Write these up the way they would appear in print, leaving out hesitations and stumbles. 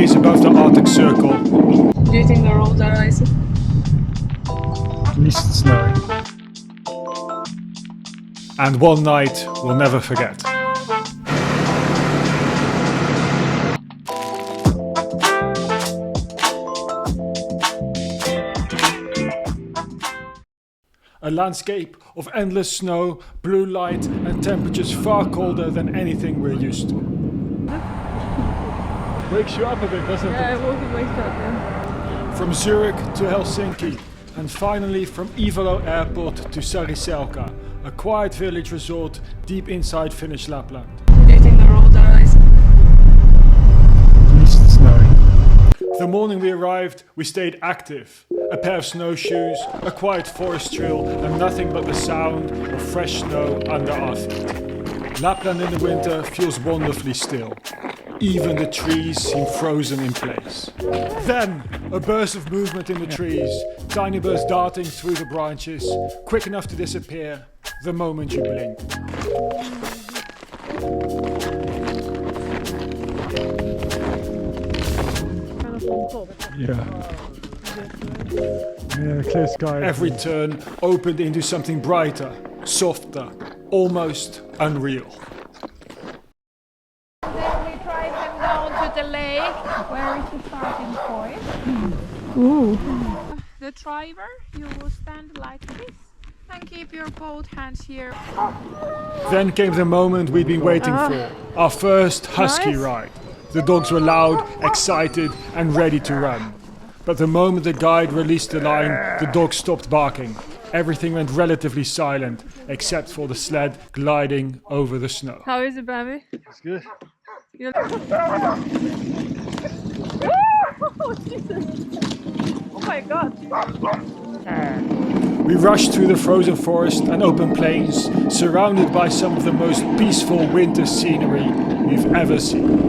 days above the Arctic Circle. Do you think the roads are icy? At least it's snowing. And one night we'll never forget. A landscape of endless snow, blue light and temperatures far colder than anything we're used to. Wakes you up a bit, doesn't it? Yeah, it wakes up, yeah. From Zurich to Helsinki, and finally from Ivalo Airport to Sariselka, a quiet village resort deep inside Finnish Lapland. Do you think the roads are icy? At least it's snowing. The morning we arrived, we stayed active. A pair of snowshoes, a quiet forest trail, and nothing but the sound of fresh snow under our feet. Lapland in the winter feels wonderfully still. Even the trees seem frozen in place. Then, a burst of movement in the trees, tiny birds darting through the branches, quick enough to disappear the moment you blink. Yeah, clear sky. Every turn opened into something brighter, softer, almost unreal. Then we drive them down to the lake, where is the starting point. Ooh. The driver, you will stand like this and keep your both hands here. Then came the moment we'd been waiting for, our first husky Nice. ride. The dogs were loud, excited and ready to run. But the moment the guide released the line, the dogs stopped barking. Everything went relatively silent, except for the sled gliding over the snow. How is it, baby? It's good. You- Oh my god. We rushed through the frozen forest and open plains, surrounded by some of the most peaceful winter scenery we've ever seen.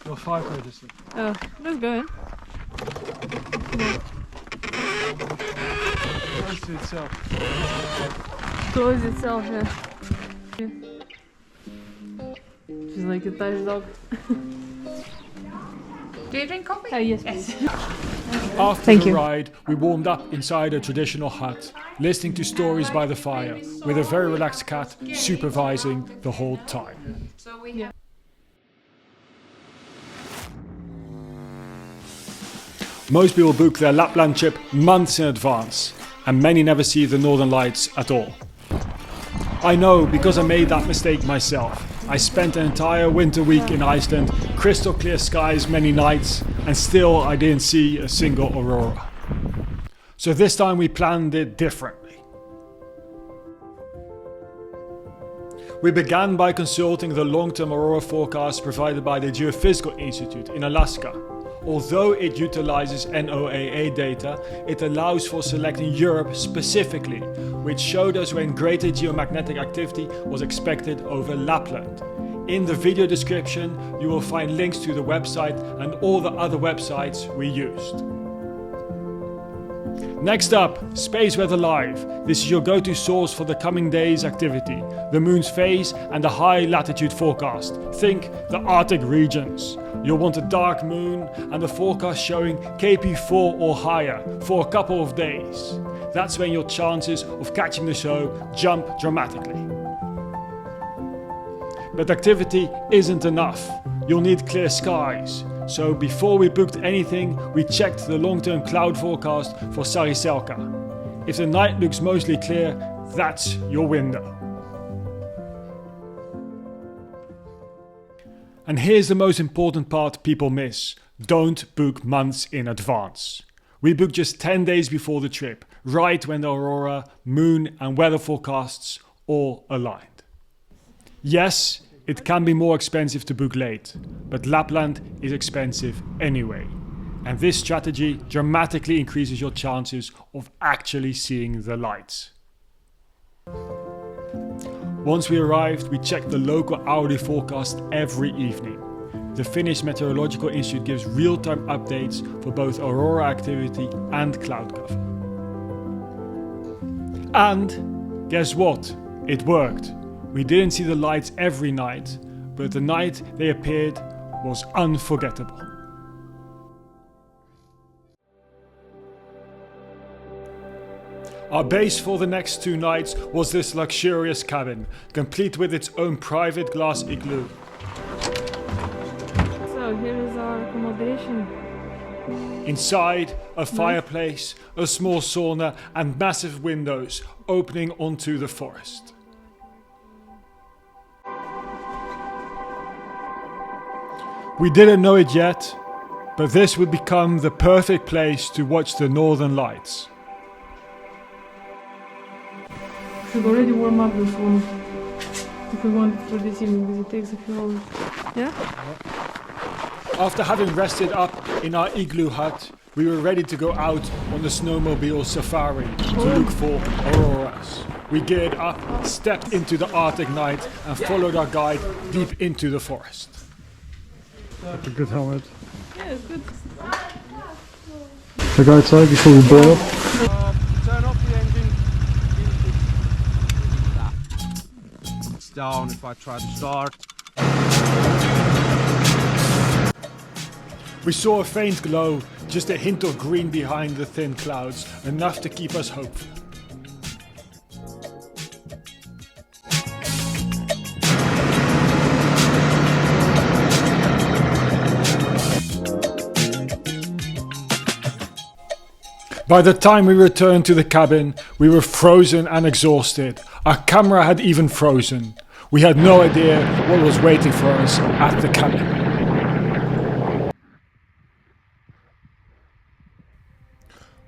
Your fire register. Oh, that's good. Close to itself. Close itself, yeah. She's like a Dutch dog. Do you drink coffee? Oh, yes, please. After Thank the you. ride, we warmed up inside a traditional hut, listening to stories by the fire, with a very relaxed cat supervising the whole time. So we have Most people book their Lapland trip months in advance, and many never see the Northern Lights at all. I know, because I made that mistake myself. I spent an entire winter week in Iceland, crystal clear skies many nights, and still I didn't see a single aurora. So this time we planned it differently. We began by consulting the long-term aurora forecast provided by the Geophysical Institute in Alaska. Although it utilizes NOAA data, it allows for selecting Europe specifically, which showed us when greater geomagnetic activity was expected over Lapland. In the video description, you will find links to the website and all the other websites we used. Next up, Space Weather Live. This is your go-to source for the coming days' activity, the moon's phase and the high latitude forecast. Think the Arctic regions. You'll want a dark moon and the forecast showing KP4 or higher for a couple of days. That's when your chances of catching the show jump dramatically. But activity isn't enough. You'll need clear skies. So before we booked anything, we checked the long-term cloud forecast for Sariselka. If the night looks mostly clear, that's your window. And here's the most important part people miss. Don't book months in advance. We booked just 10 days before the trip, right when the aurora, moon and weather forecasts all aligned. Yes, it can be more expensive to book late, but Lapland is expensive anyway. And this strategy dramatically increases your chances of actually seeing the lights. Once we arrived, we checked the local hourly forecast every evening. The Finnish Meteorological Institute gives real-time updates for both aurora activity and cloud cover. And guess what? It worked. We didn't see the lights every night, but the night they appeared was unforgettable. Our base for the next 2 nights was this luxurious cabin, complete with its own private glass igloo. So here is our accommodation. Inside, a fireplace, a small sauna and massive windows opening onto the forest. We didn't know it yet, but this would become the perfect place to watch the northern lights. Should already warm up this one if we want for this evening because it takes a few hours. Yeah? After having rested up in our igloo hut, we were ready to go out on the snowmobile safari to look for auroras. We geared up, stepped into the Arctic night and followed our guide deep into the forest. That's a good helmet. Yeah, it's good. So go outside before we burn up. Turn off the engine. It's down if I try to start. We saw a faint glow, just a hint of green behind the thin clouds, enough to keep us hopeful. By the time we returned to the cabin, we were frozen and exhausted. Our camera had even frozen. We had no idea what was waiting for us at the cabin.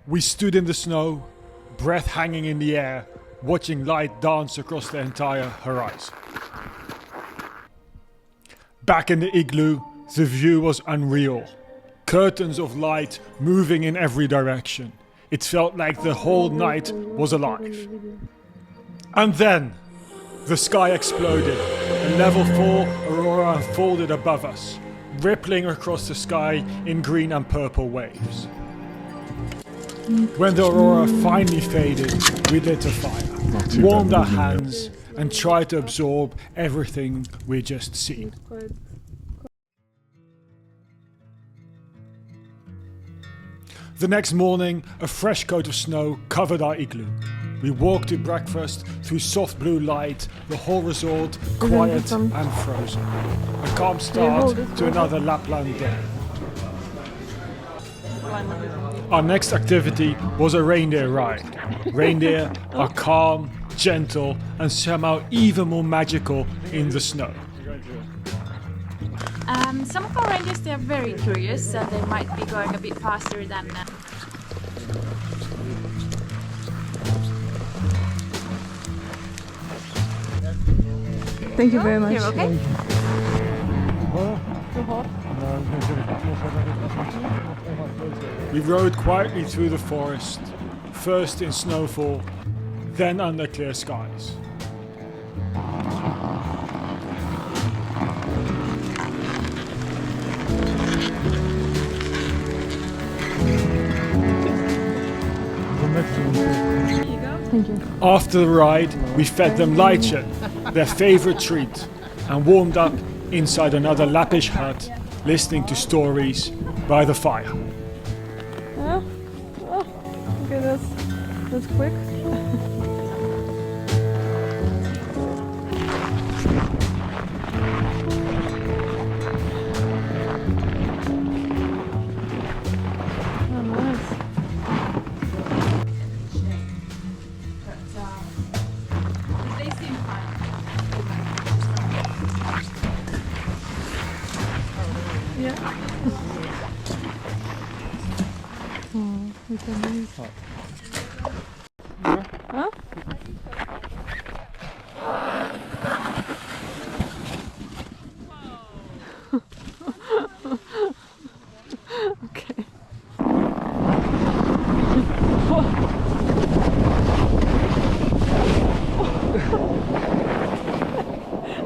We stood in the snow, breath hanging in the air, watching light dance across the entire horizon. Back in the igloo, the view was unreal. Curtains of light moving in every direction. It felt like the whole night was alive. And then, the sky exploded. A level 4 aurora unfolded above us, rippling across the sky in green and purple waves. When the aurora finally faded, we lit a fire, warmed our hands, and tried to absorb everything we'd just seen. The next morning, a fresh coat of snow covered our igloo. We walked to breakfast through soft blue light, the whole resort quiet and frozen. A calm start to another Lapland day. Our next activity was a reindeer ride. Reindeer are calm, gentle, and somehow even more magical in the snow. Some of our reindeers, they are very curious, so they might be going a bit faster than... Thank you very much. You're okay? We rode quietly through the forest, first in snowfall, then under clear skies. Thank you. After the ride, we fed them lychee, their favorite treat, and warmed up inside another Lappish hut, listening to stories by the fire. Yeah? Oh, okay, that's quick. Oh, nice. They seem fine. Yeah. Oh, we can use. Huh? Okay.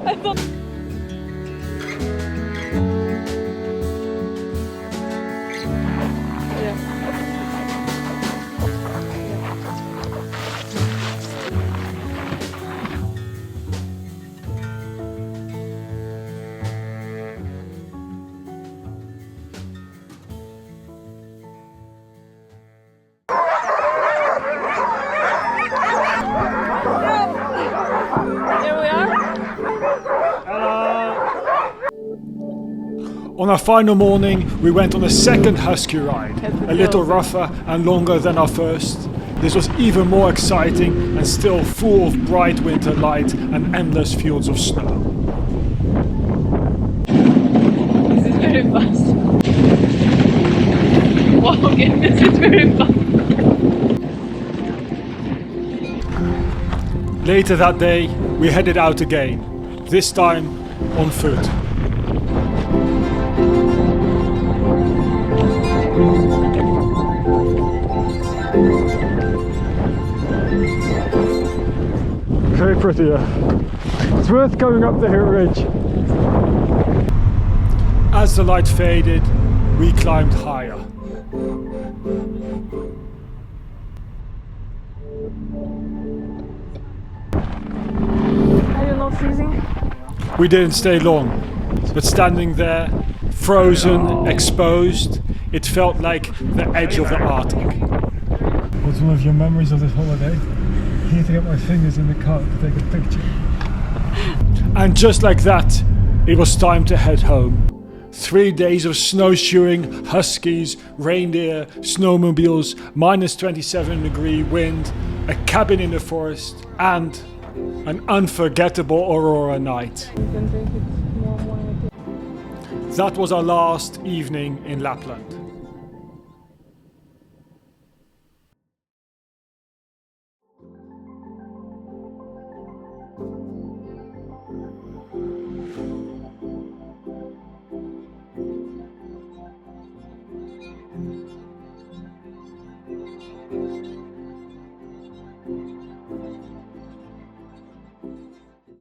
I thought. Yeah. On our final morning, we went on a second husky ride, a little rougher and longer than our first. This was even more exciting and still full of bright winter light and endless fields of snow. This is very fast. Wow, okay, this is very fast. Later that day, we headed out again, this time on foot. Very pretty, yeah. It's worth going up the hill ridge. As the light faded, we climbed higher. Are you not freezing? We didn't stay long, but standing there, frozen, exposed, it felt like the edge of the Arctic. What's one of your memories of this holiday? Heating up my fingers in the cart to take a picture. And just like that, it was time to head home. 3 days of snowshoeing, huskies, reindeer, snowmobiles, minus 27-degree wind, a cabin in the forest, and an unforgettable aurora night. You can take it more. That was our last evening in Lapland.